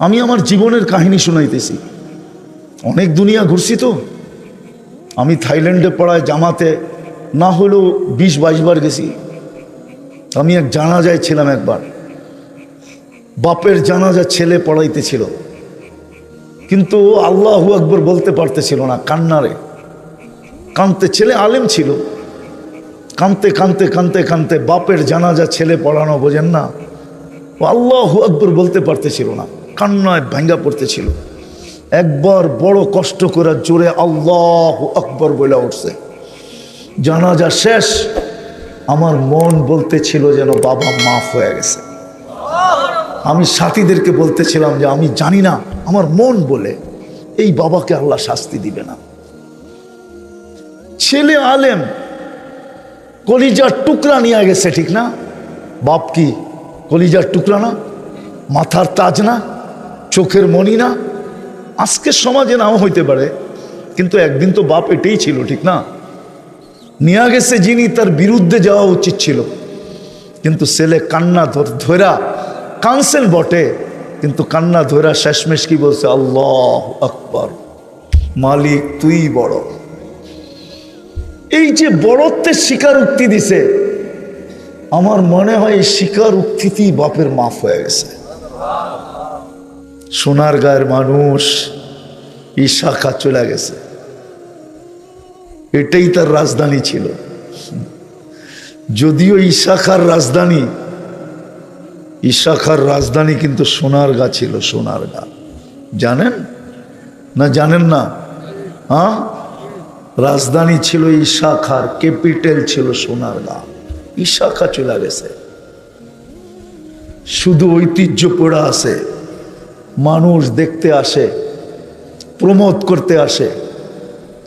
আমি আমার জীবনের কাহিনী শোনাইতেছি। অনেক দুনিয়া ঘুরছি তো। আমি থাইল্যান্ডে পড়ায় জামাতে না হলেও 20-22 বার গেছি। আমি এক জানাজায় ছিলাম একবার, বাপের জানাজা ছেলে পড়াইতেছিল, কিন্তু আল্লাহু আকবার বলতে পারতেছিল না, কান্নারে কানতে, ছেলে আলেম ছিল, কানতে কানতে কানতে কানতে বাপের জানাজা ছেলে পড়ানো, বোঝেন না, ও আল্লাহু আকবার বলতে পারতেছিল না, কান্নায় ভাঙ্গা পড়তেছিল। একবার বড় কষ্ট করে জোরে আল্লাহু আকবার বলে উঠছে। জানাজা শেষ, আমার মন বলতেছিল যেন বাবা মাফ হয়ে গেছে। আমি সাথীদেরকে বলতেছিলাম যে আমি জানি না, আমার মন বলে এই বাবাকে আল্লাহ শাস্তি দিবে না। ছেলে আলেম, কলিজার টুকরা নিয়ে গেছে, ঠিক না? বাপ কি কলিজার টুকরা না? মাথার তাজ না? চোখের মণি না? আজকের সমাজে নাও হইতে পারে, কিন্তু একদিন তো বাপ এটাই ছিল, ঠিক না? নিয়ে গেছে যিনি, তার বিরুদ্ধে যাওয়া উচিত ছিল, কিন্তু ছেলে কান্না ধরা, কানসেন বটে, কিন্তু কান্না ধরা শেষমেশ কি বলছে? আল্লাহু আকবার, মালিক তুই বড়। এই যে বড়ত্বের স্বীকারোক্তি দিছে, আমার মনে হয় এই স্বীকারোক্তিতেই বাপের মাফ হয়ে গেছে। সোনার গায়ের মানুষ ইশাখা চলে গেছে, এটাই তার রাজধানী ছিল। যদিও ইশাখার রাজধানী কিন্তু সোনারগাঁ ছিল। সোনারগাঁ জানেন না? জানেন না? হ্যাঁ, রাজধানী ছিল ইশাখার, ক্যাপিটাল ছিল সোনারগাঁ। ইশাখা চলে গেছে, শুধু ঐতিহ্য পড়া আছে, মানুষ দেখতে আসে, প্রমোদ করতে আসে,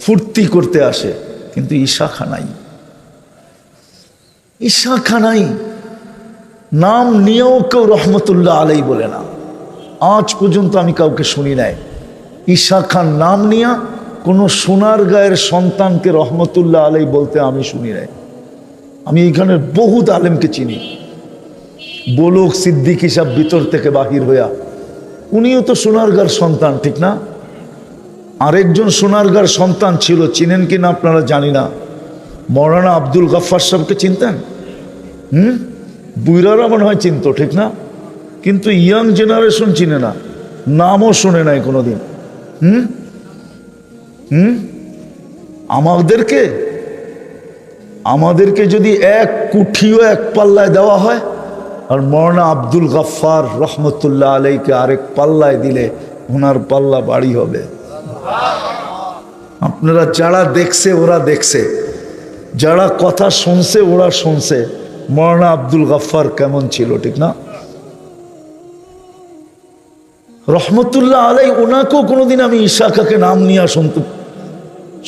ফুর্তি করতে আসে, কিন্তু ইশাখা নাই। ইশাখা নাই, নাম নিয়েও কেউ রহমতুল্লাহ আলাই বলে না। আজ পর্যন্ত আমি কাউকে শুনি নাই ইশাখার নাম নিয়ে কোনো সোনারগাঁয়ের সন্তানকে রহমতুল্লাহ আলাই বলতে আমি শুনি নাই। আমি এইখানে বহুত আলেমকে চিনি, বলুক সিদ্দিকী সাহেব ভিতর থেকে বাহির হইয়া, উনিও তো সোনারগাঁর সন্তান, ঠিক না? আরেকজন সোনারগাঁর সন্তান ছিল, চিনেন কিনা আপনারা জানি না, মৌলানা আব্দুল গফফার সাহেবকে চিনতেন? বুইরারা মনে হয় চিনত, ঠিক না? কিন্তু ইয়াং জেনারেশন চিনে না, নামও শুনে নাই কোনোদিন। আমাদেরকে যদি এক কুঠিও এক পাল্লায় দেওয়া হয়, আর মৌলানা আব্দুল গফফার রহমতুল্লাহ আলাইকে আরেক পাল্লায় দিলে ওনার পাল্লা বাড়ি হবে। আপনারা যারা দেখছে ওরা দেখছে, যারা কথা শুনছে ওরা শুনছে মৌলানা আব্দুল গফফার কেমন ছিল, ঠিক না? রহমতুল্লাহ আলাই, ওনাকেও কোনোদিন আমি ইশাখাকে নাম নিয়ে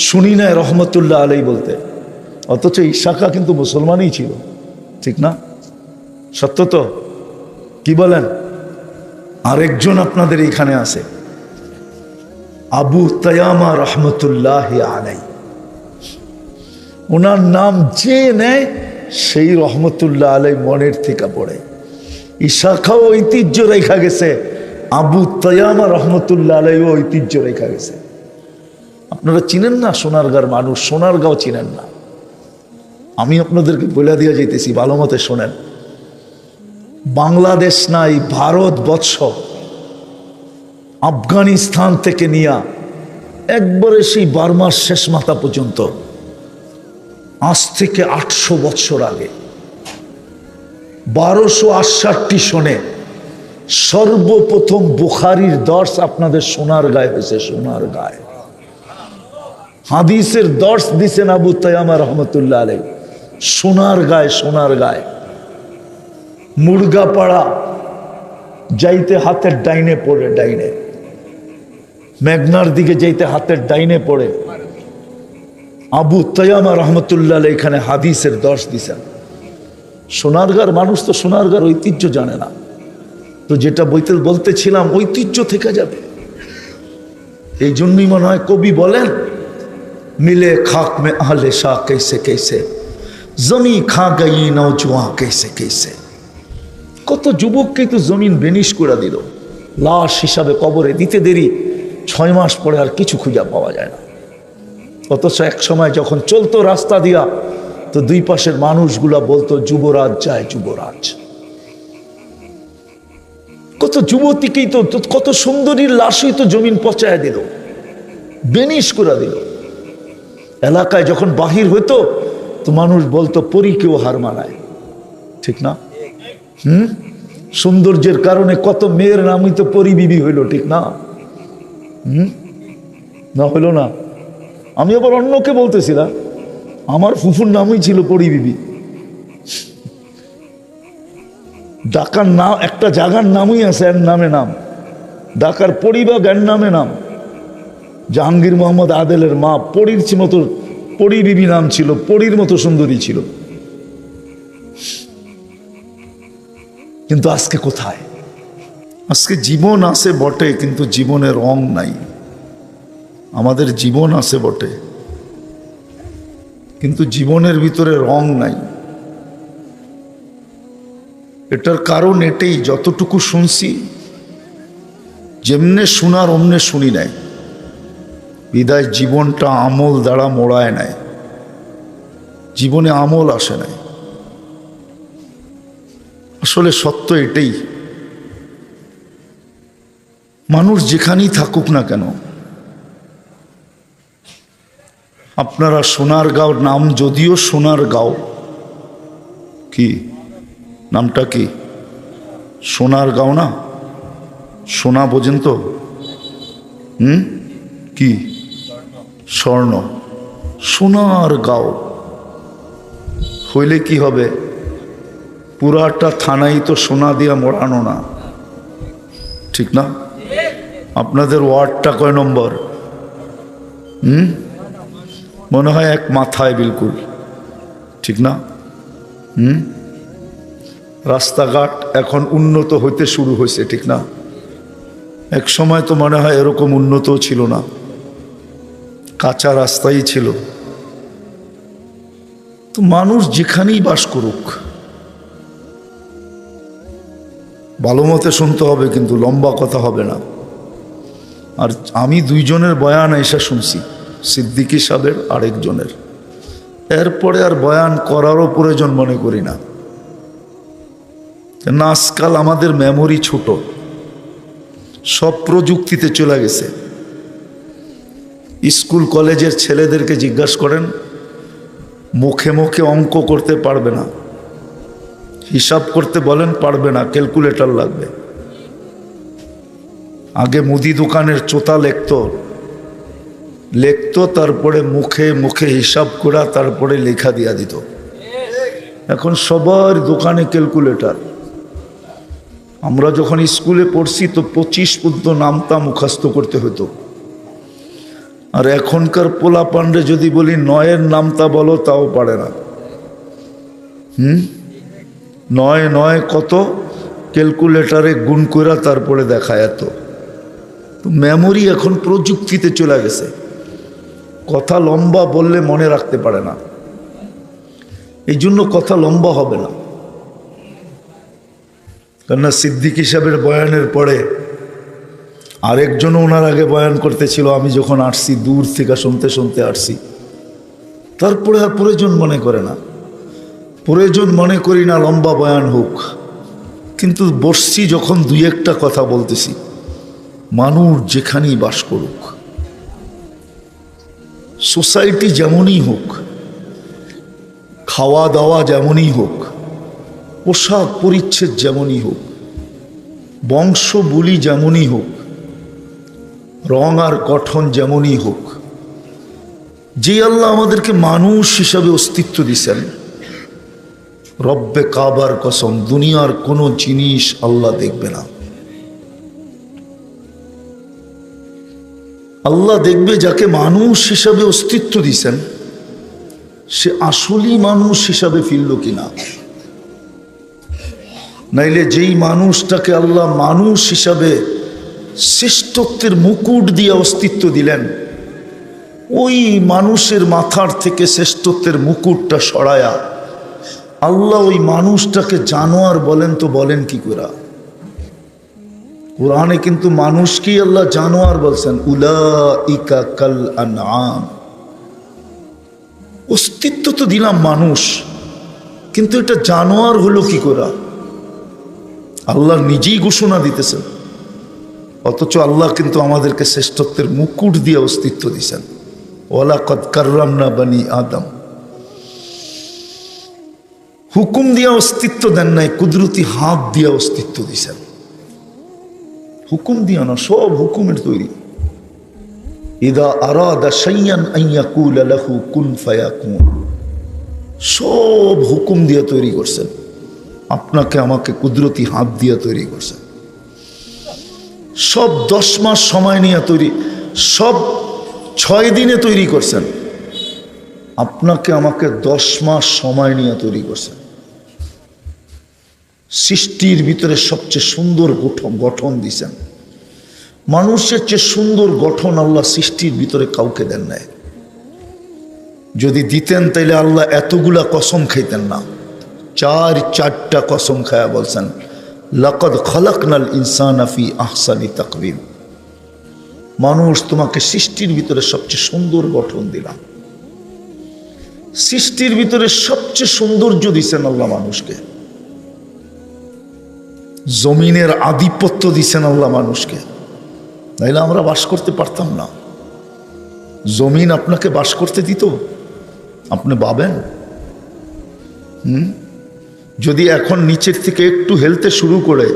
শুনি নাই রহমতুল্লাহ আলাই বলতে, অথচ ইশাখা কিন্তু মুসলমানই ছিল, ঠিক না? সত্য তো? কি বলেন? আরেকজন আপনাদের এখানে আছে, আবু তায়ামা রহমতুল্লাহ আলাই। ওনার নাম যে নেয় সেই রহমতুল্লাহ আলাই মনের থেকে পড়ে। ইশাখাও ঐতিহ্য রেখা গেছে, আবু তায়ামা রহমতুল্লাহ আলাইও ঐতিহ্য রেখা গেছে। আপনারা চিনেন না সোনারগাঁর মানুষ, সোনারগাঁও চিনেন না। আমি আপনাদেরকে বলে দিয়ে যাইতেছি, ভালো মতে শোনেন। বাংলাদেশ নাই, ভারতবর্ষ, আফগানিস্তান থেকে নিয়া একবারে সেই বার্মার শেষ মাথা পর্যন্ত, আজ থেকে 800 বছর আগে 1268 সনে সর্বপ্রথম বুখারীর দর্স আপনাদের সোনারগাঁয়ে হয়েছে। সোনারগাঁয়ে হাদিসের দর্স দিছেন আবু তায়ামা রহমতুল্লাহ আলাইহি। সোনারগাঁয়ে মুরগাপাড়া যাইতে হাতের ডাইনে পড়ে, ডাইনে মেঘনার দিকে যাইতে হাতের ডাইনে পড়ে আবু তায়ামা রহমতুল্লাহ আলাইহি এখানে হাদিসের দর্স দিছেন। সোনারগাঁর মানুষ তো সোনারগাঁর ঐতিহ্য জানে না, তো যেটা বলতেছিলাম ঐতিহ্য থেকে যাবে। এই জন্যই মনে হয় কবি বলেন, মিলে খাক মে আহলে শাহ कैसे कैसे জমি খা গই নওজওয়ান कैसे कैसे। কত যুবককে তো জমিন বেনিশ করে দিল, লাশ হিসাবে কবরে দিতে দেরি, 6 মাস পরে আর কিছু খুঁজে পাওয়া যায় না। অথচ এক সময় যখন চলতো রাস্তা দিয়া, তো দুই পাশের মানুষগুলা বলতো যুবরাজ যায়, যুবরাজ। কত যুবতীকেই তো, কত সুন্দরীর লাশই তো জমিন পচায় দিল, বেনিশ করে দিল। এলাকায় যখন বাহির হইতো তো মানুষ বলতো পরীকেও হার মানায়, ঠিক না? সৌন্দর্যের কারণে কত মেয়ের নামই তো পরী বিবি হইল, ঠিক না? না হইল না? আমি আবার অন্যকে বলতেছিলাম, আমার ফুফুর নামই ছিল পরী বিবি। ঢাকার নাম, একটা জায়গার নামই আছে এর নামে নাম, ঢাকার পরিবাগ এর নামে নাম। জাহাঙ্গীর মোহাম্মদ আদেলের মা পরীর মতো, পরী বিবি নাম ছিল, পরীর মতো সুন্দরী ছিল। কিন্তু আজকে কোথায়? আজকে জীবন আছে বটে, কিন্তু জীবনের রং নাই। আমাদের জীবন আছে বটে, কিন্তু জীবনের ভিতরে রং নাই। এটার কারণ এটাই, যতটুকু শুনছি, যেমনে শোনার অমনে শুনি নাই, বিদায় জীবনটা আমল দ্বারা মোড়ায় নাই, জীবনে আমল আসে নাই। আসলে সত্য এটাই, মানুষ যেখানেই থাকুক না কেন, আপনারা সোনারগাঁও নাম, যদিও সোনারগাঁও, কি নামটা কি? সোনারগাঁও না? সোনা বোঝেন তো? কি? স্বর্ণ। সোনারগাঁও হইলে কি হবে? পুরাটা থানাই তো সোনা দিয়া মোড়ানো না, ঠিক না? আপনাদের ওয়ার্ডটা কয় নম্বর? মনে হয় এক মাথায়, বিলকুল ঠিক না? রাস্তাঘাট এখন উন্নত হইতে শুরু হয়েছে, ঠিক না? এক সময় তো মনে হয় এরকম উন্নতও ছিল না, কাঁচা রাস্তাই ছিল। তো মানুষ যেখানেই বাস করুক, ভালো মতে শুনতে হবে, কিন্তু লম্বা কথা হবে না। আর আমি দুইজনের বয়ান এসে শুনছি, সিদ্দিকী সাহেবের আরেকজনের, এরপরে আর বয়ান করারও প্রয়োজন মনে করি না। না, আজকাল আমাদের মেমোরি ছোট, সব প্রযুক্তিতে চলে গেছে। স্কুল কলেজের ছেলেদেরকে জিজ্ঞাসা করেন, মুখে মুখে অঙ্ক করতে পারবে না, হিসাব করতে বলেন পারবে না, ক্যালকুলেটর লাগবে। আগে মুদি দোকানের চোতা লেখতো, তারপরে মুখে মুখে হিসাব করা, তারপরে লেখা দিয়া দিত। এখন সবার দোকানে ক্যালকুলেটর। আমরা যখন স্কুলে পড়ছি তো 25 পর্যন্ত নামতা মুখস্থ করতে হতো, আর এখনকার পোলা পান্ডে যদি বলি 9-এর নামতা বলো, তাও পারে না। 9 কত, ক্যালকুলেটরে গুণ করা তারপরে দেখায় এত। তো মেমোরি এখন প্রযুক্তিতে চলে গেছে, কথা লম্বা বললে মনে রাখতে পারে না, এই জন্য কথা লম্বা হবে না। কেননা সিদ্দিকী সাহেবের বয়ানের পরে আরেকজনও ওনার আগে বয়ান করতেছিল, আমি যখন আসছি দূর থেকে শুনতে শুনতে আসছি, তারপরে আর প্রয়োজন মনে করে না, প্রয়োজন মনে করি না লম্বা বয়ান হোক। কিন্তু বসছি যখন, দুই একটা কথা বলতেছি। মানুষ যেখানেই বাস করুক, সোসাইটি যেমনই হোক, খাওয়া দাওয়া যেমনই হোক, পোশাক পরিচ্ছদ যেমনই হোক, বংশ বুলি যেমনই হোক, রং আর গঠন যেমনই হোক, যে আল্লাহ আমাদেরকে মানুষ হিসাবে অস্তিত্ব দিয়েছেন, রব্বে কাবার কসম, দুনিয়ার কোনো জিনিস আল্লাহ দেখবে না। আল্লাহ দেখবে যাকে মানুষ হিসাবে অস্তিত্ব দিয়েছেন, সে আসলেই মানুষ হিসাবে ফিরল কিনা। নাইলে যেই মানুষটাকে আল্লাহ মানুষ হিসাবে শ্রেষ্ঠত্বের মুকুট দিয়ে অস্তিত্ব দিলেন, ওই মানুষের মাথার থেকে শ্রেষ্ঠত্বের মুকুটটা সরায়া আল্লাহ ওই মানুষটাকে জানোয়ার বলেন, তো বলেন কি করে? কোরআনে কিন্তু মানুষকেই আল্লাহ জানোয়ার বলছেন, উলাইকা কাল আনআম। অস্তিত্ব তো দিলাম মানুষ, কিন্তু এটা জানোয়ার হলো কি করে? আল্লাহ নিজেই ঘোষণা দিতেছেন, অথচ আল্লাহ কিন্তু আমাদেরকে শ্রেষ্ঠত্বের মুকুট দিয়ে অস্তিত্ব দিয়েছেন। ওয়ালাকাদ কাররামনা বানি আদম। হুকুম দিয়া অস্তিত্ব দেন নাই, কুদরতি হাত দিয়া অস্তিত্ব দিয়েছেন। হুকুম দিয়া না, সব হুকুমের তৈরি। ইদা আরাদা শাইয়ান আন ইয়াকুলা লাহু কুন ফায়াকুন। সব হুকুম দিয়ে তৈরি করছেন। আপনাকে আমাকে কুদরতি হাত দিয়ে তৈরি করছেন। সব 10 মাস সময় নিয়ে তৈরি, সব 6 দিনে তৈরি করছেন। আপনাকে আমাকে 10 মাস সময় নিয়ে তৈরি করছেন। সৃষ্টির ভিতরে সবচেয়ে সুন্দর গঠন দিছেন। মানুষের চেয়ে সুন্দর গঠন আল্লাহ সৃষ্টির ভিতরে কাউকে দেন নাই। যদি দিতেন তাইলে আল্লাহ এতগুলা কসম খাইতেন না। 4টা কসম খায়া বলছেন, লাকাদ খালাকনাল ইনসানা ফি আহসানি তাকওয়িম। মানুষ, তোমাকে সৃষ্টির ভিতরে সবচেয়ে সুন্দর গঠন দিলাম। সৃষ্টির ভিতরে সবচেয়ে সৌন্দর্য দিছেন আল্লাহ মানুষকে। জমিনের আধিপত্য দিছেন আল্লাহ মানুষকে, নাইলে আমরা বাস করতে পারতাম না। জমিন আপনাকে বাস করতে দিত? আপনি ভাবেন? যদি এখন নিচের থেকে একটু হেলতে শুরু করে,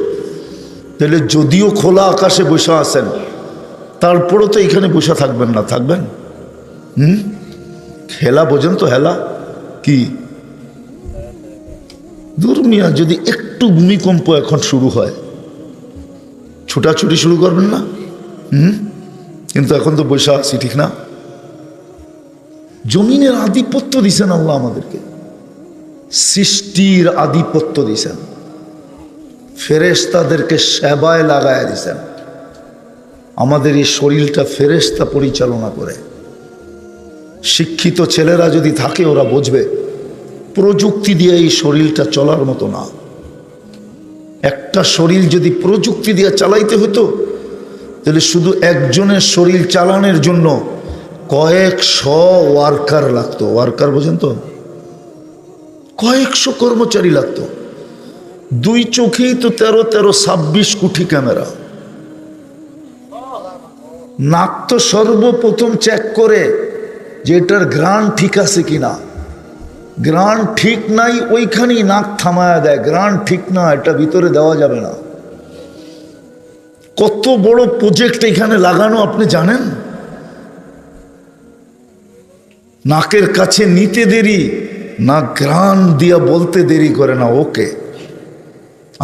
তাহলে যদিও খোলা আকাশে বসে আছেন, তারপরও তো এখানে বসে থাকবেন না, থাকবেন? হেলা বোঝেন তো? হেলা কি? দুর্মিয়া, যদি একটু ভূমিকম্প এখন শুরু হয়, ছুটাছুটি শুরু করবেন না? কিন্তু এখন তো বসে আছি, ঠিক না? জমিনের আধিপত্য দিছেন আল্লাহ আমাদেরকে, সৃষ্টির আধিপত্য দিছেন, ফেরেশতাদেরকে সেবায় লাগায় দিছেন। আমাদের এই শরীরটা ফেরেশতা পরিচালনা করে। শিক্ষিত ছেলেরা যদি থাকে, ওরা বুঝবে প্রযুক্তি দিয়ে এই শরীরটা চলার মতো না। একটা শরীর যদি প্রযুক্তি দিয়ে চালাইতে হতো, তাহলে শুধু একজনের শরীর চালানোর জন্য কয়েকশো ওয়ার্কার লাগতো। ওয়ার্কার বোঝেন তো? কয়েকশো কর্মচারী লাগতো। 2 চোখেই তো 13-26 কোটি ক্যামেরা। নাক তো সর্বপ্রথম চেক করে যে এটার গ্রান ঠিক আছে কিনা। গ্রান ঠিক নাই, ওইখানেই নাক থামায়া দেয়। গ্রান ঠিক না, এটা ভিতরে দেওয়া যাবে না। কত বড় প্রজেক্ট এখানে লাগানো আপনি জানেন? নাকের কাছে নিতে দেরি না, গ্রান দিয়া বলতে দেরি করে না ওকে।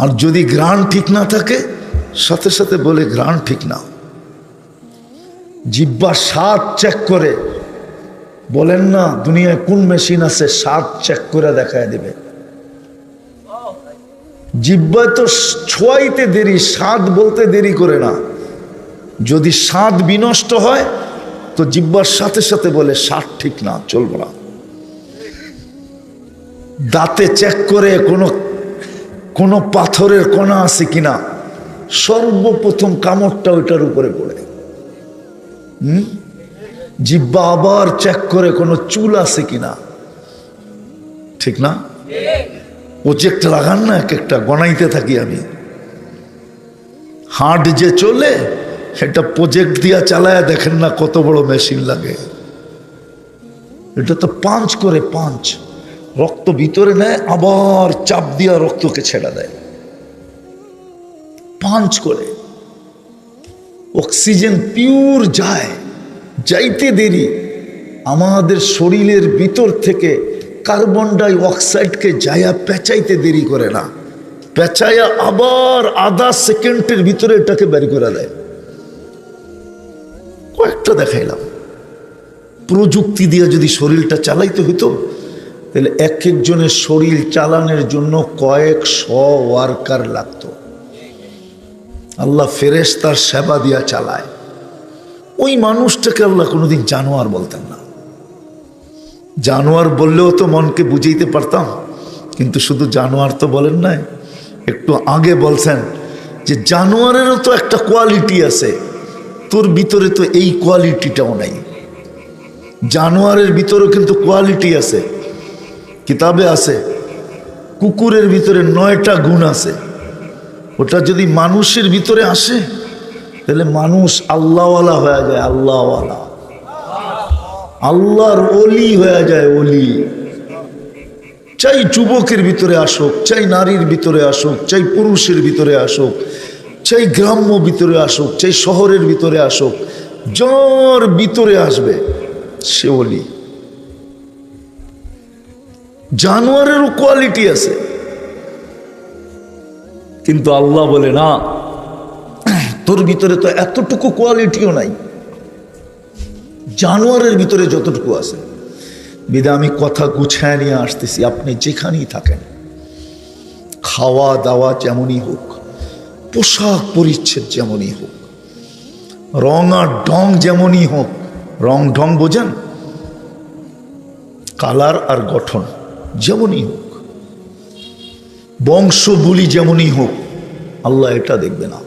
আর যদি গ্রান ঠিক না থাকে, সাথে সাথে বলে গ্রান ঠিক না। জিহ্বার স্বাদ চেক করে, বলেন না দুনিয়ায় কোন মেশিন আছে স্বাদ চেক করে দেখায় দেবে? জিহ্বায় তো ছোঁয়াইতে দেরি, স্বাদ বলতে দেরি করে না। যদি স্বাদ বিনষ্ট হয়, তো জিহ্বার সাথে সাথে বলে স্বাদ ঠিক না, চলবে না। দাঁতে চেক করে কোনো পাথরের কণা আছে কিনা, সর্বপ্রথম কামড়টা ওইটার উপরে পড়ে। জিহ্বা আবার চেক করে কোনো চুল আছে কিনা, ঠিক না? প্রজেক্ট লাগান না, এক একটা গণাইতে থাকি আমি। হার্ট যে চলে, সেটা প্রজেক্ট দিয়া চালায়, দেখেন না কত বড় মেশিন লাগে। এটা তো পাঞ্চ করে, পাঞ্চ রক্ত ভিতরে নেয়, আবার চাপ দিয়া রক্তকে ছেড়ে দেয়। পাঞ্চ করে অক্সিজেন পিওর যায়, যাইতে দেরি। আমাদের শরীরের ভিতর থেকে কার্বন ডাই অক্সাইডকে যায়া পেঁচাইতে দেরি করে না, পেঁচাইয়া আবার আধা সেকেন্ডের ভিতরে এটাকে বের করে দেয়। কয়েকটা দেখাইলাম। প্রযুক্তি দিয়ে যদি শরীরটা চালাইতে হইতো, তাহলে এক একজনের শরীর চালানোর জন্য কয়েকশো ওয়ার্কার লাগতো। আল্লাহ ফেরেশতার সেবা দিয়া চালায়। ওই মানুষটাকে আল্লাহ কোনোদিন জানোয়ার বলতেন না। জানোয়ার বললেও তো মনকে বুঝাইতে পারতাম, কিন্তু শুধু জানোয়ার তো বলেন নাই, একটু আগে বলছেন যে জানোয়ারেরও তো একটা কোয়ালিটি আছে, তোর ভিতরে তো এই কোয়ালিটিটাও নাই। জানোয়ারের ভিতরেও কিন্তু কোয়ালিটি আছে, কিতাবে আছে। কুকুরের ভিতরে 9টা গুণ আছে, ওটা যদি মানুষের ভিতরে আসে তাহলে মানুষ আল্লাহওয়ালা হয়ে যায়, আল্লাহওয়ালা, আল্লাহর ওলি হয়ে যায়, ওলি। চাই যুবকের ভিতরে আসুক, চাই নারীর ভিতরে আসুক, চাই পুরুষের ভিতরে আসুক, চাই গ্রাম্য ভিতরে আসুক, চাই শহরের ভিতরে আসুক, যার ভিতরে আসবে সে ওলি। জানোয়ারেরও কোয়ালিটি আছে, কিন্তু আল্লাহ বলে না, তোর ভিতরে তো এতটুকু কোয়ালিটিও নাই, জানোয়ারের ভিতরে যতটুকু আছে। বিদা আমি কথা গুছায় নিয়ে আসতেছি, আপনি যেখানেই থাকেন, খাওয়া দাওয়া যেমনই হোক, পোশাক পরিচ্ছদ যেমনই হোক, রং আর ঢং যেমনই হোক, রং ঢং বোঝেন, কালার আর গঠন যেমনই হোক, বংশ বুলি যেমনই হোক, আল্লাহ এটা দেখবে না।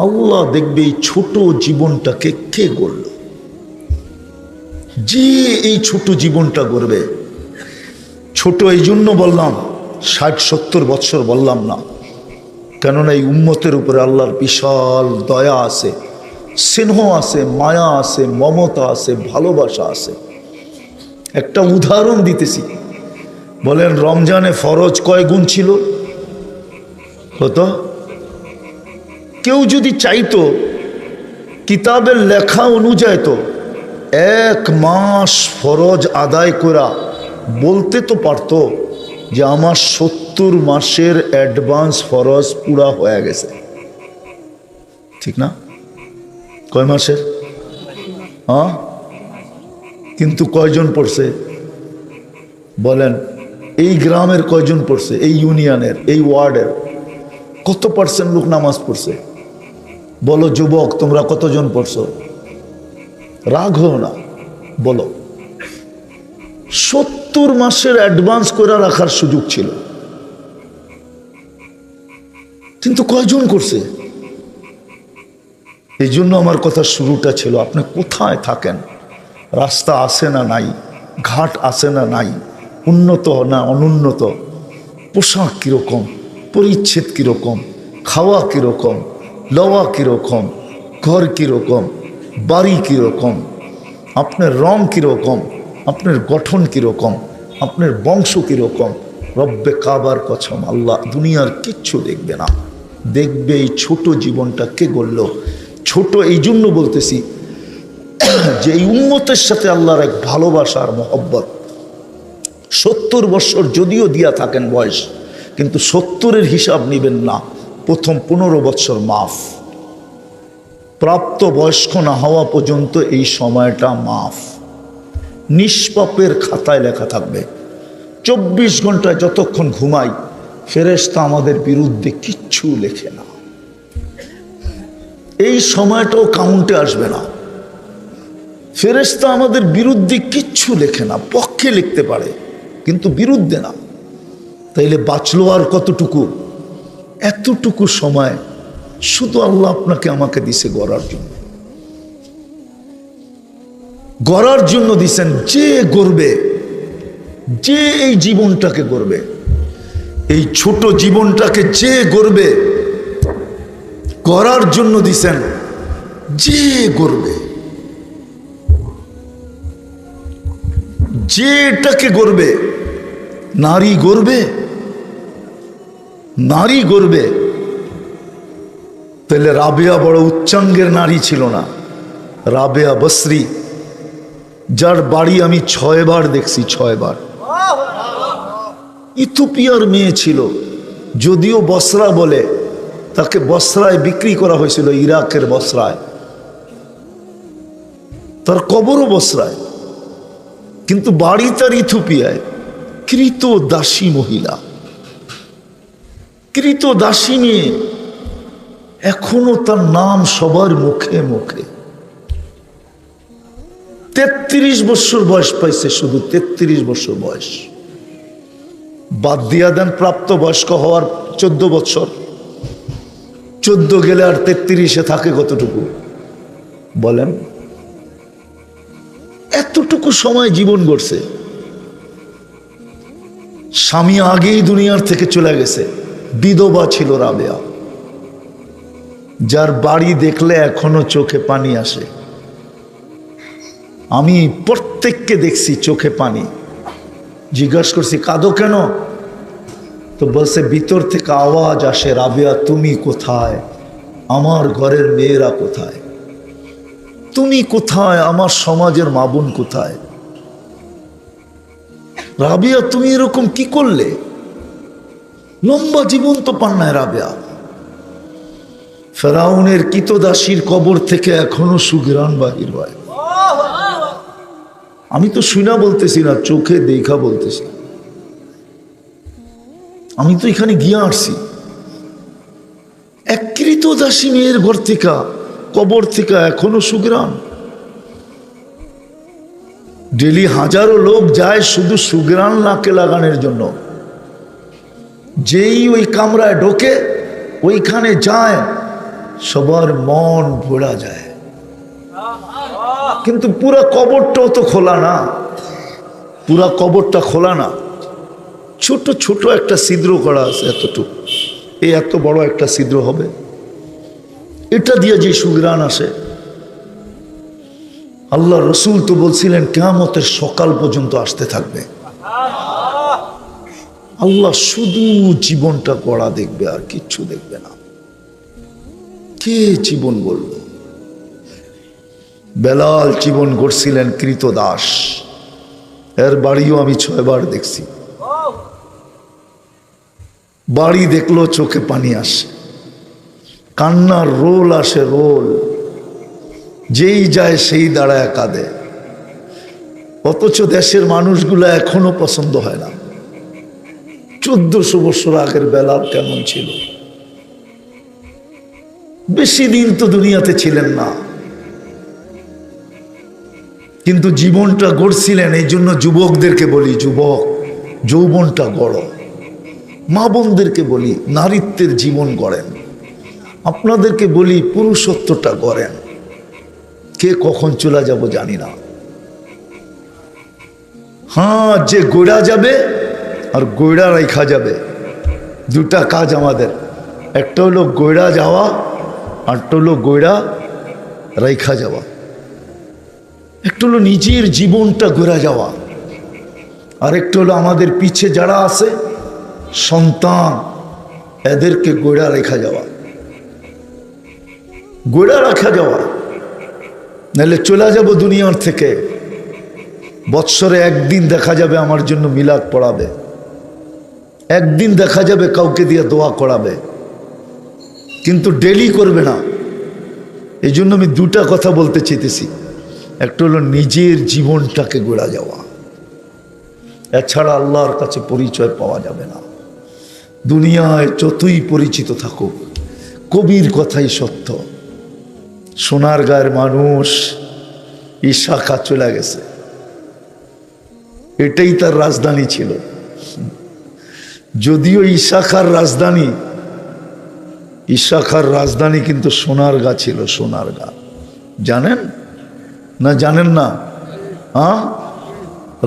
আল্লাহ দেখবে এই ছোট জীবনটাকে কে গড়ল। যে এই ছোট জীবনটা গড়বে, ছোট এই জন্য বললাম, 60-70 বছর বললাম না, কেননা এই উম্মতের উপরে আল্লাহর বিশাল দয়া আছে, স্নেহ আছে, মায়া আছে, মমতা আছে, ভালোবাসা আছে। একটা উদাহরণ দিতেছি, বলেন রমজানে ফরজ কয় গুণ ছিল? কত? কেউ যদি চাইতো কিতাবের লেখা অনুযায়ী তো 1 মাস ফরজ আদায় করা বলতে তো পারতো যে আমার 70 মাসের অ্যাডভান্স ফরজ পুরা হয়ে গেছে, ঠিক না? কয় মাসের? হ্যাঁ, কিন্তু কয়জন পড়ছে বলেন? এই গ্রামের কয়জন পড়ছে? এই ইউনিয়নের, এই ওয়ার্ডের কত পার্সেন্ট লোক নামাজ পড়ছে? বলো যুবক, তোমরা কতজন পড়ছো? রাগ হও না, বলো। 70 মাসের অ্যাডভান্স করে রাখার সুযোগ ছিল, কিন্তু কয়জন করছে? এই জন্য আমার কথা শুরুটা ছিল, আপনি কোথায় থাকেন, রাস্তা আছে না নাই, ঘাট আছে না নাই, উন্নত না অনুন্নত, পোশাক কীরকম, পরিচ্ছেদ কীরকম, খাওয়া কীরকম, লওয়া কীরকম, ঘর কীরকম, বাড়ি কীরকম, আপনার রং কীরকম, আপনার গঠন কীরকম, আপনার বংশ কীরকম, রব্বে কাবার কসম আল্লাহ দুনিয়ার কিচ্ছু দেখবে না, দেখবে এই ছোট জীবনটা কে গড়ল। ছোট এই জন্য বলতেছি যে এই উম্মতের সাথে আল্লাহর এক ভালোবাসার মহব্বত। 70 বছর যদিও দিয়া থাকেন বয়স, কিন্তু 70-এর হিসাব নেবেন না, প্রথম 15 বছর মাফ, প্রাপ্ত বয়স্ক না হওয়া পর্যন্ত এই সময়টা মাফ, নিষ্পাপের খাতায় লেখা থাকবে। 24 ঘন্টায় যতক্ষণ ঘুমাই, ফেরেশতা আমাদের বিরুদ্ধে কিচ্ছু লেখে না, এই সময়টাও কাউন্টে আসবে না। ফেরেশতা আমাদের বিরুদ্ধে কিচ্ছু লেখে না, পক্ষে লিখতে পারে কিন্তু বিরুদ্ধে না। তাইলে বাঁচলো আর কতটুকু? এতটুকু সময় শুধু আল্লাহ আপনাকে আমাকে দিছে গড়ার জন্য, গড়ার জন্য দিছেন। যে গড়বে, যে এই জীবনটাকে গড়বে, এই ছোট জীবনটাকে যে গড়বে, গড়ার জন্য দিছেন। যে গড়বে, যে এটাকে গড়বে, নারী গড়বে, নারী গড়বে। তাহলে রাবেয়া বড় উচ্চাঙ্গের নারী ছিল না? রাবেয়া বসরি, যার বাড়ি আমি 6 বার দেখছি, 6 বার। ইথিওপিয়ার মেয়ে ছিল, যদিও বসরা বলে, তাকে বসরায় বিক্রি করা হয়েছিল, ইরাকের বসরায়, তার কবরও বসরায়, কিন্তু বাড়ি তার ইথিওপিয়ায়। কৃত দাসী মহিলা, কৃত দাসী মেয়ে, এখনো তার নাম সবার মুখে মুখে। 33 বছর বয়স পাইছে, শুধু 33 বছর বয়স, বাদ দিয়া দেন প্রাপ্ত বয়স্ক হওয়ার 14 বছর, 14 গেলে আর 33-এ থাকে কতটুকু বলেন? এতটুকু সময় জীবন গড়ছে। স্বামী আগেই দুনিয়ার থেকে চলে গেছে, বিধবা ছিল রাবেয়া, যার বাড়ি দেখলে এখনো চোখে পানি আসে। আমি প্রত্যেককে দেখছি চোখে পানি। জিজ্ঞাসা করছি কাঁদো কেন? তো বলছে ভিতর থেকে আওয়াজ আসে, রাবেয়া তুমি কোথায়, আমার ঘরের মেয়েরা কোথায়, তুমি কোথায়, আমার সমাজের মা বোন কোথায়? রাবেয়া তুমি এরকম কি করলে? লম্বা জীবন তো পান নাই রাবেয়া। ফেরাউনের কিতদাসীর কবর থেকে এখনো সুঘ্রাণ বাহির হয়। আমি তো শুনা বলতেছি না, চোখে দেখা বলতেছি। আমি তো এখানে গিয়ে আসছি। এক কৃতদাসী মেয়ের ঘর থেকে, কবর থেকে এখনো সুঘ্রাণ। ডেলি হাজারো লোক যায় শুধু সুঘ্রাণ নাকে লাগানোর জন্য। যেই ওই কামরায় ঢোকে, ওইখানে যায়, সবার মন ভোলা যায়। কিন্তু পুরা কবরটাও তো খোলা না, পুরা কবরটা খোলা না, ছোট ছোট একটা ছিদ্র করা আছে, এতটুকু, এই এত বড় একটা ছিদ্র হবে, এটা দিয়ে যে সুঘ্রাণ আসে। আল্লাহ রসুল তো বলছিলেন কিয়ামতের সকাল পর্যন্ত আসতে থাকবে। আল্লাহ শুধু জীবনটা গড়া দেখবে, আর কিচ্ছু দেখবে না। কে জীবন গড়ল? বেলাল জীবন গড়ছিলেন কৃতদাস। এর বাড়িও আমি 6 বার দেখছি। বাড়ি দেখলো চোখে পানি আসে, কান্নার রোল আসে, রোল। যেই যায় সেই দাঁড়ায় কাঁদে। অথচ দেশের মানুষগুলো এখনো পছন্দ হয় না। 1400 বছর আগের বেলাল কেমন ছিল? বেশি দিন তো দুনিয়াতে ছিলেন না, কিন্তু জীবনটা গড়ছিলেন। এই জন্য যুবকদেরকে বলি, যুবক, যৌবনটা গড়ো। মা বোনদেরকে বলি, নারীত্বের জীবন গড়েন। আপনাদেরকে বলি, পুরুষত্বটা গড়েন। কে কখন চলে যাব জানি না। হ্যাঁ, যে গোড়া যাবে আর গোড়া রাইখা যাবে, দুটা কাজ আমাদের। একটা হলো গোড়া যাওয়া, আরটা হলো গোড়া রাইখা যাওয়া। একটা হলো নিজের জীবনটা গোড়া যাওয়া, আর একটা হলো আমাদের পিছে যারা আছে সন্তান, এদেরকে গোড়া রেখা যাওয়া। গোড়া রাখা যাওয়া, নাহলে চলে যাব দুনিয়ার থেকে। বৎসরে একদিন দেখা যাবে আমার জন্য মিলাদ পড়াবে, একদিন দেখা যাবে কাউকে দিয়ে দোয়া করাবে, কিন্তু ডেলি করবে না। এই জন্য আমি দুটা কথা বলতে চেয়েছি। একটা হলো নিজের জীবনটাকে গড়া যাওয়া, এছাড়া আল্লাহর কাছে পরিচয় পাওয়া যাবে না। দুনিয়ায় যতই পরিচিত থাকুক, কবির কথাই সত্য। সোনারগাঁয়ের মানুষ ইশাখা চলে গেছে, এটাই তার রাজধানী ছিল। যদিও ইশাখার রাজধানী কিন্তু সোনারগাঁ ছিল। সোনারগাঁ জানেন না? জানেন না? হ্যাঁ,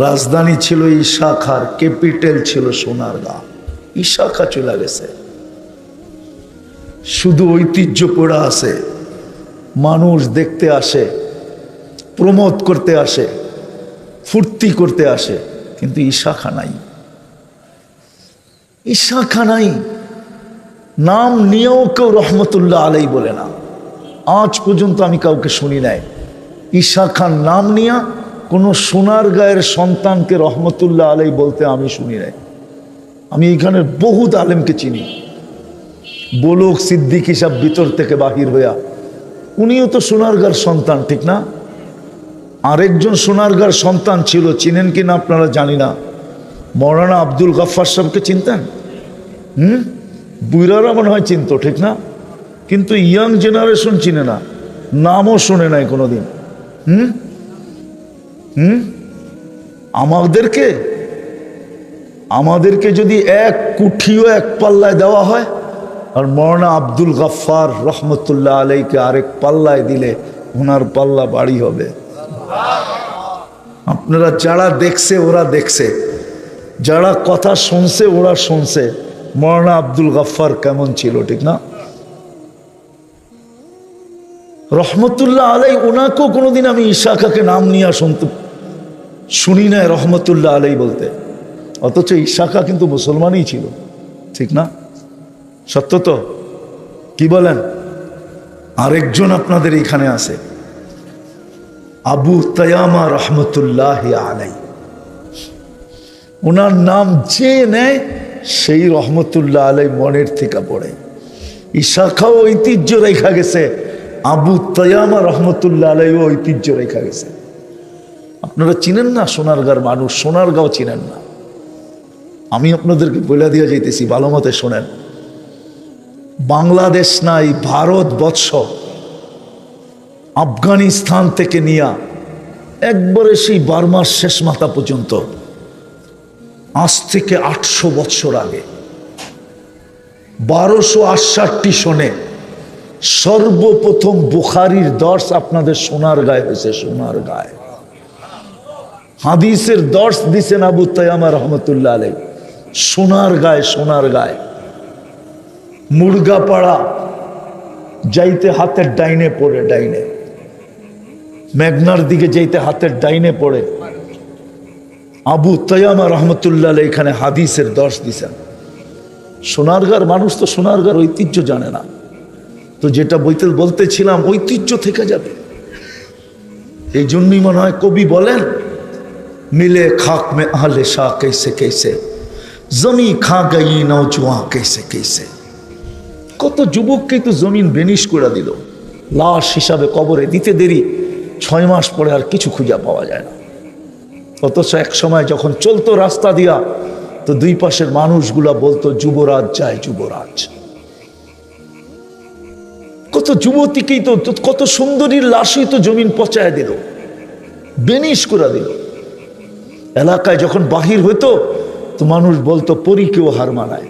রাজধানী ছিল ইশাখার, ক্যাপিটাল ছিল সোনারগাঁ। ইশাখা চলে গেছে, শুধু ঐতিহ্য পড়া আছে। মানুষ দেখতে আসে, প্রমোদ করতে আসে, ফুর্তি করতে আসে, কিন্তু ইশাখা নাই। ইশাখা নাই, নাম নিয়েও কেউ রহমতুল্লাহ আলাই বলে না। আজ পর্যন্ত আমি কাউকে শুনি নাই ইশাখার নাম নিয়ে কোনো সোনারগাঁয়ের সন্তানকে রহমতুল্লাহ আলাই বলতে আমি শুনি নাই। আমি এখানে বহুত আলেমকে চিনি। বলুক সিদ্দিক হিসাব ভিতর থেকে বাহির হইয়া, উনিও তো সোনারগাঁর সন্তান, ঠিক না? আরেকজন সোনারগাঁর সন্তান ছিল, চিনেন কিনা আপনারা জানি না, মৌলানা আব্দুল গফফার সাহেবকে চিনতেন? বুইরারা মনে হয় চিনত, ঠিক না? কিন্তু ইয়াং জেনারেশন চিনে না, নামও শোনে নাই কোনোদিন। আমাদেরকে যদি এক কুঠিও এক পাল্লায় দেওয়া হয়, আর মৌলানা আব্দুল গফফার রহমতুল্লাহ আলাইকে আরেক পাল্লায় দিলে ওনার পাল্লা বাড়ি হবে। আপনারা যারা দেখছে ওরা দেখছে, যারা কথা শুনছে ওরা শুনছে মৌলানা আব্দুল গফফার কেমন ছিল, ঠিক না? রহমতুল্লাহ আলাই ওনাকেও কোনোদিন আমি ইশাকাকে নাম নিয়ে শুনি নাই রহমতুল্লাহ আলাই বলতে, অথচ ইশাকা কিন্তু মুসলমানই ছিল, ঠিক না? সত্য তো? কি বলেন? আরেকজন আপনাদের এখানে আছে আবু তায়ামা রহমতুল্লাহ আলাই, ওনার নাম যে নেয় সেই রহমতুল্লাহ আলাই মনের থেকে পড়ে। ইশাখাও ঐতিহ্য রেখা গেছে, আবু তায়ামা রহমতুল্লাহ আলাইও ঐতিহ্য রেখা গেছে। আপনারা চিনেন না সোনারগাঁর মানুষ, সোনারগাঁও চিনেন না। আমি আপনাদেরকে বলে দিয়ে যাইতেছি, ভালো মতে শোনেন। বাংলাদেশ নাই, ভারতবর্ষ আফগানিস্তান থেকে নিয়ে একবারে সেই বার্মার শেষ মাথা পর্যন্ত আজ থেকে 800 বছর আগে 1268 সনে সর্বপ্রথম বুখারীর দর্শ আপনাদের সোনারগাঁয়ে হয়েছে। সোনারগাঁয়ে হাদিসের দর্শ দিছেন আবু তায়ামা রহমতুল্লাহ আলাই সোনারগাঁয়ে। সোনারগাঁয়ে মুরগাপাড়া যাইতে হাতের ডাইনে পড়ে, ডাইনে মেঘনার দিকে যাইতে হাতের ডাইনে পড়ে আবু তায়ামা রহমতুল্লাহ আলাই এখানে হাদিসের দর্শ দিছেন। সোনারগাঁর মানুষ তো সোনারগাঁর ঐতিহ্য জানে না, তো যেটা বলতেছিলাম ঐতিহ্য থেকে যাবে। এই জন্যই মনে হয় কবি বলেন, মিলে খাক মে আহলে শাহ कैसे कैसे জমি খা গই নওজোয়ান कैसे कैसे। কত যুবককে তো জমিন বেনিশ করে দিল, লাশ হিসাবে কবরে দিতে দেরি, 6 মাস পরে আর কিছু খুঁজে পাওয়া যায় না। অথচ এক সময় যখন চলতো রাস্তা দিয়া, তো দুই পাশের মানুষগুলা বলতো যুবরাজ যায়, যুবরাজ। কত যুবতীকেই তো, কত সুন্দরীর লাশই তো জমিন পচায় দিল, বেনিশ করে দিল। এলাকায় যখন বাহির হইতো তো মানুষ বলতো পরীকেও হার মানায়,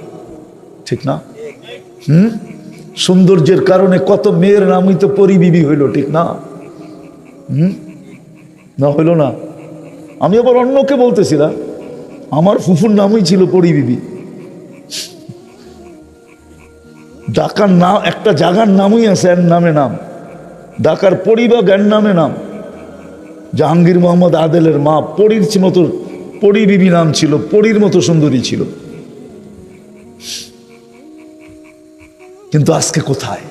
ঠিক না? সৌন্দর্যের কারণে কত মেয়ের নামই তো পরী বিবি হইল, ঠিক না? না হইল না? আমি আবার অন্যকে বলতেছিলাম, আমার ফুফুর নামই ছিল পরী বিবি। ঢাকার নাম একটা জায়গার নামই আছে, এর নামে নাম ঢাকার পরিবাগ, এর নামে নাম। জাহাঙ্গীর মোহাম্মদ আদেলের মা পরীর মতো, পরী বিবি নাম ছিল, পরীর মতো সুন্দরী ছিল। কিন্তু আজকে কোথায়?